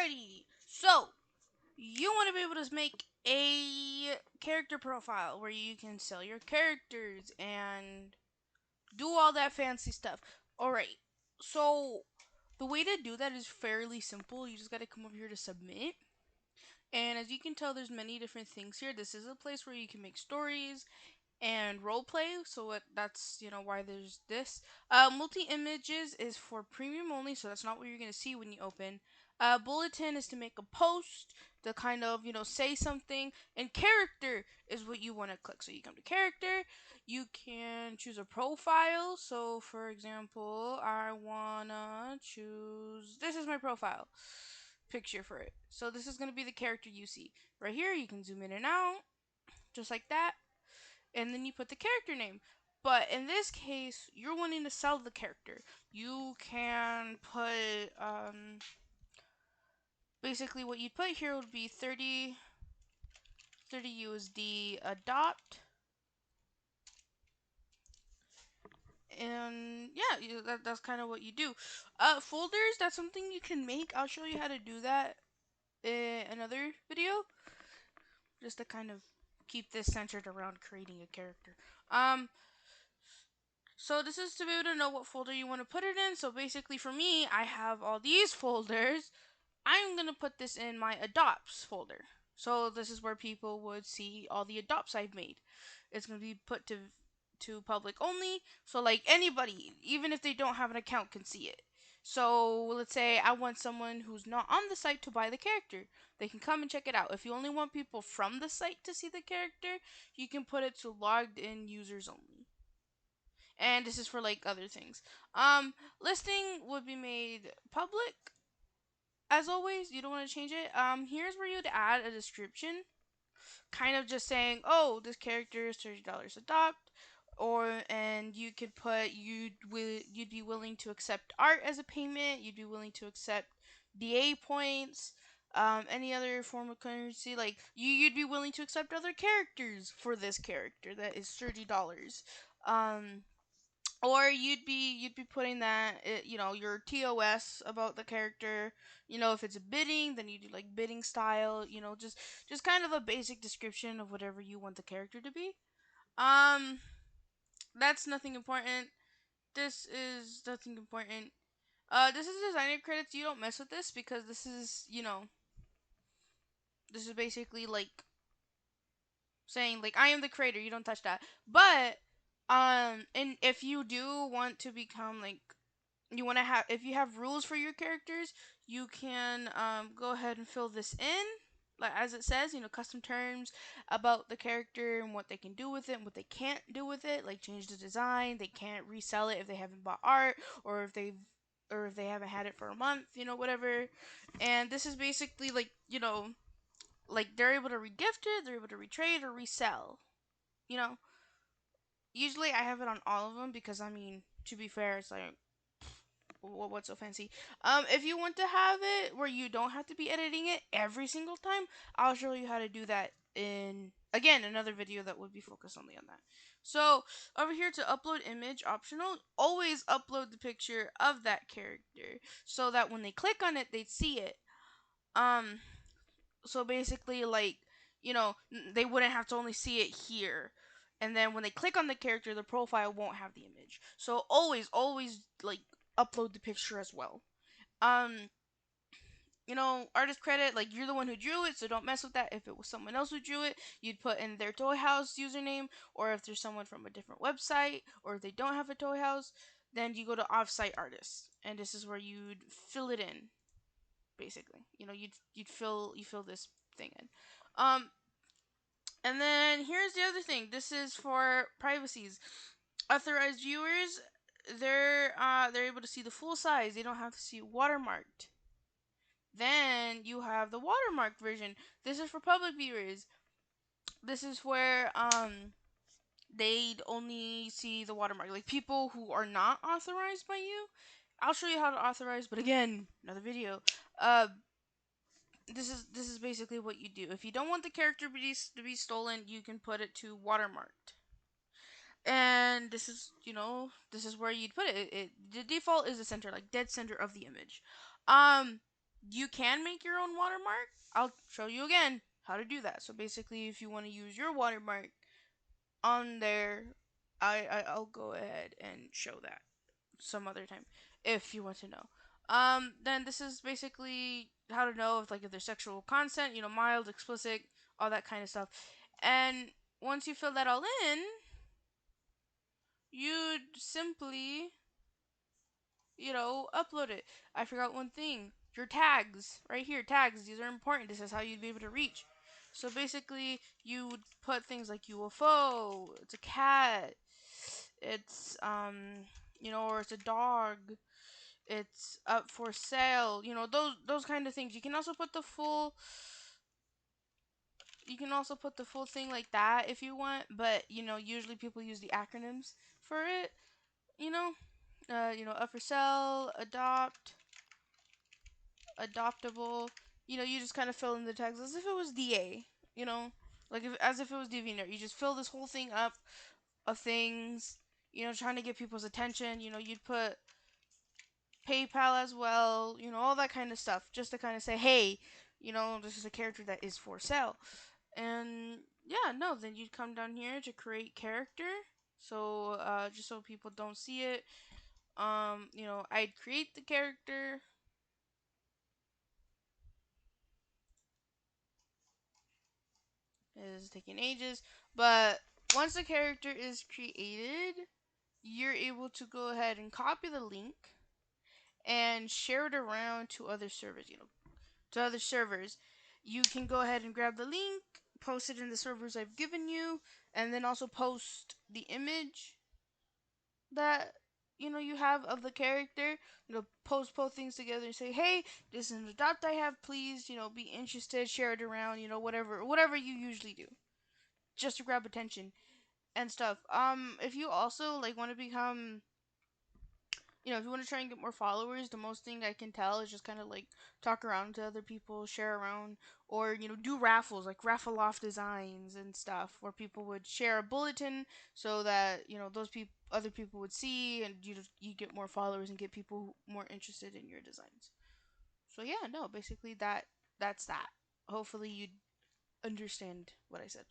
Alrighty, so you want to be able to make a character profile where you can sell your characters and do all that fancy stuff. Alright, so the way to do that is fairly simple. You just got to come over here to submit. And as you can tell, there's many different things here. This is a place where you can make stories and role play. So that's why there's this. Multi images is for premium only, so that's not what you're gonna see when you open. Bulletin is to make a post to kind of say something, and character is what you want to click. So you come to character, you can choose a profile. So for example, I wanna choose this is my profile picture for it. So this is gonna be the character you see right here. You can zoom in and out just like that, and then you put the character name. But in this case, you're wanting to sell the character. You can put basically what you'd put here would be 30 USD adopt. And yeah, that's kind of what you do. Folders, that's something you can make. I'll show you how to do that in another video, just to kind of keep this centered around creating a character. So this is to be able to know what folder you want to put it in. So basically for me, I have all these folders. I'm going to put this in my adopts folder. So this is where people would see all the adopts I've made. It's going to be put to public only. So like anybody, even if they don't have an account, can see it. So let's say I want someone who's not on the site to buy the character. They can come and check it out. If you only want people from the site to see the character, you can put it to logged in users only. And this is for like other things. Listing would be made public. As always, you don't want to change it. Here's where you'd add a description, kind of just saying, "Oh, this character is $30 adopt," and you could put you'd be willing to accept art as a payment. You'd be willing to accept DA points, any other form of currency. Like you'd be willing to accept other characters for this character that is $30. Um, or you'd be putting that your TOS about the character. If it's bidding, then you do like bidding style. Just kind of a basic description of whatever you want the character to be. Um, that's nothing important. This is nothing important. This is designer credits. You don't mess with this because this is basically like saying like I am the creator. You don't touch that. But and if you do want to become like you want to have if you have rules for your characters, you can go ahead and fill this in like as it says, custom terms about the character and what they can do with it and what they can't do with it, like change the design. They can't resell it if they haven't bought art, or if they haven't had it for a month, whatever. And this is basically like like they're able to regift it, they're able to retrade or resell. you know Usually I have it on all of them because I mean, to be fair, it's like what's so fancy? If you want to have it where you don't have to be editing it every single time, I'll show you how to do that in again another video that would be focused only on that. So over here to upload image optional, always upload the picture of that character so that when they click on it, they see it. Um, so basically, like they wouldn't have to only see it here. And then when they click on the character, the profile won't have the image. So always like upload the picture as well. Um, artist credit, like you're the one who drew it, so don't mess with that. If it was someone else who drew it, you'd put in their Toyhouse username, or if there's someone from a different website, or if they don't have a Toyhouse, then you go to offsite artists, and this is where you'd fill it in. Basically, you fill this thing in. Um, and then here's the other thing. This is for privacies. Authorized viewers, they're able to see the full size. They don't have to see watermarked. Then you have the watermarked version. This is for public viewers. This is where they'd only see the watermark. Like people who are not authorized by you. I'll show you how to authorize, but again, another video. Uh this is basically what you do. If you don't want the character to be stolen, you can put it to watermarked. And this is where you'd put it. The default is the center, like dead center of the image. Um You can make your own watermark. I'll show you again how to do that. So basically, if you want to use your watermark on there, I'll go ahead and show that some other time if you want to know. Then this is basically how to know if there's sexual content, mild, explicit, all that kind of stuff. And once you fill that all in, you'd simply upload it. I forgot one thing. Your tags, right here, tags. These are important. This is how you'd be able to reach. So basically, you would put things like UFO. It's a cat. It's or it's a dog. It's up for sale. Those kind of things. You can also put the full. You can also put the full thing like that if you want, but usually people use the acronyms for it. You know, up for sale, adopt, adoptable. You just kind of fill in the text as if it was DA. You know, as if it was DeviantArt. You just fill this whole thing up of things. Trying to get people's attention. You'd put PayPal as well. All that kind of stuff, just to kind of say, hey, this is a character that is for sale. And yeah, no, then you'd come down here to create character. So just so people don't see it, I'd create the character. It is taking ages, but once the character is created, you're able to go ahead and copy the link and share it around to other servers. To other servers, you can go ahead and grab the link, post it in the servers I've given you, and then also post the image that you have of the character. Post both things together and say, hey, this is an adopt I have, please be interested, share it around, whatever you usually do, just to grab attention and stuff. If you also want to become, if you want to try and get more followers, the most thing I can tell is just kind of talk around to other people, share around, or do raffles, like raffle off designs and stuff, where people would share a bulletin so that those people, other people would see, and you get more followers and get people more interested in your designs. So yeah, no, basically that's that. Hopefully you understand what I said.